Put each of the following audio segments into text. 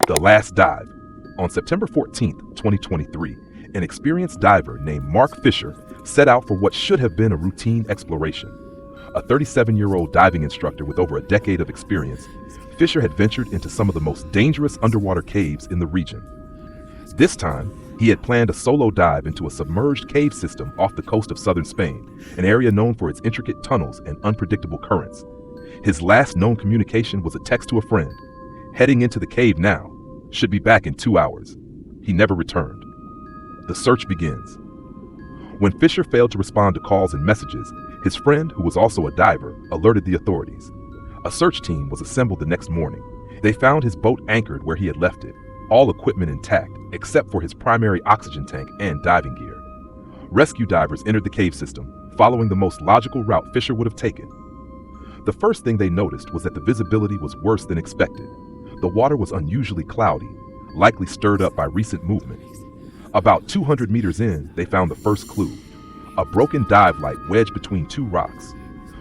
The Last Dive. On September 14th, 2023, an experienced diver named Mark Fisher set out for what should have been a routine exploration. A 37-year-old diving instructor with over a decade of experience, Fisher had ventured into some of the most dangerous underwater caves in the region. This time, he had planned a solo dive into a submerged cave system off the coast of southern Spain, an area known for its intricate tunnels and unpredictable currents. His last known communication was a text to a friend: "Heading into the cave now. Should be back in 2 hours." He never returned. The search begins. When Fisher failed to respond to calls and messages, his friend, who was also a diver, alerted the authorities. A search team was assembled the next morning. They found his boat anchored where he had left it, all equipment intact except for his primary oxygen tank and diving gear. Rescue divers entered the cave system, following the most logical route Fisher would have taken. The first thing they noticed was that the visibility was worse than expected. The water was unusually cloudy, likely stirred up by recent movement. About 200 meters in, they found the first clue: a broken dive light wedged between two rocks.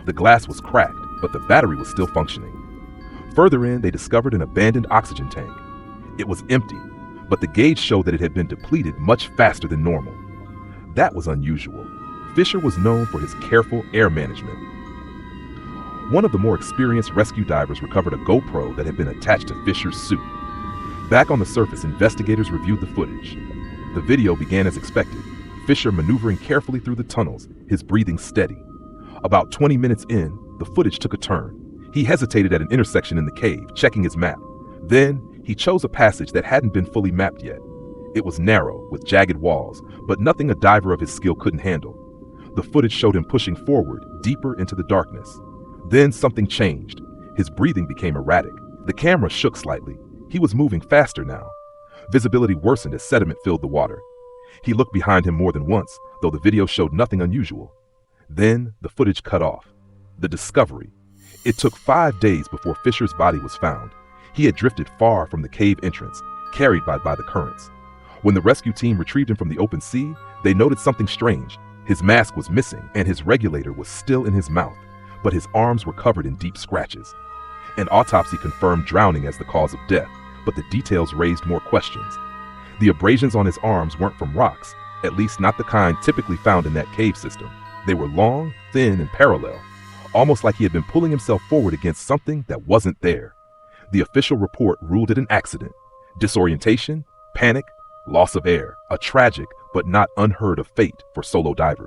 The glass was cracked, but the battery was still functioning. Further in, they discovered an abandoned oxygen tank. It was empty, but the gauge showed that it had been depleted much faster than normal. That was unusual. Fisher was known for his careful air management. One of the more experienced rescue divers recovered a GoPro that had been attached to Fisher's suit. Back on the surface, investigators reviewed the footage. The video began as expected, Fisher maneuvering carefully through the tunnels, his breathing steady. About 20 minutes in, the footage took a turn. He hesitated at an intersection in the cave, checking his map. Then, he chose a passage that hadn't been fully mapped yet. It was narrow, with jagged walls, but nothing a diver of his skill couldn't handle. The footage showed him pushing forward, deeper into the darkness. Then something changed. His breathing became erratic. The camera shook slightly. He was moving faster now. Visibility worsened as sediment filled the water. He looked behind him more than once, though the video showed nothing unusual. Then the footage cut off. The discovery. It took 5 days before Fisher's body was found. He had drifted far from the cave entrance, carried by the currents. When the rescue team retrieved him from the open sea, they noted something strange. His mask was missing, and his regulator was still in his mouth, but his arms were covered in deep scratches. An autopsy confirmed drowning as the cause of death, but the details raised more questions. The abrasions on his arms weren't from rocks, at least not the kind typically found in that cave system. They were long, thin, and parallel, almost like he had been pulling himself forward against something that wasn't there. The official report ruled it an accident. Disorientation, panic, loss of air, a tragic but not unheard of fate for solo divers.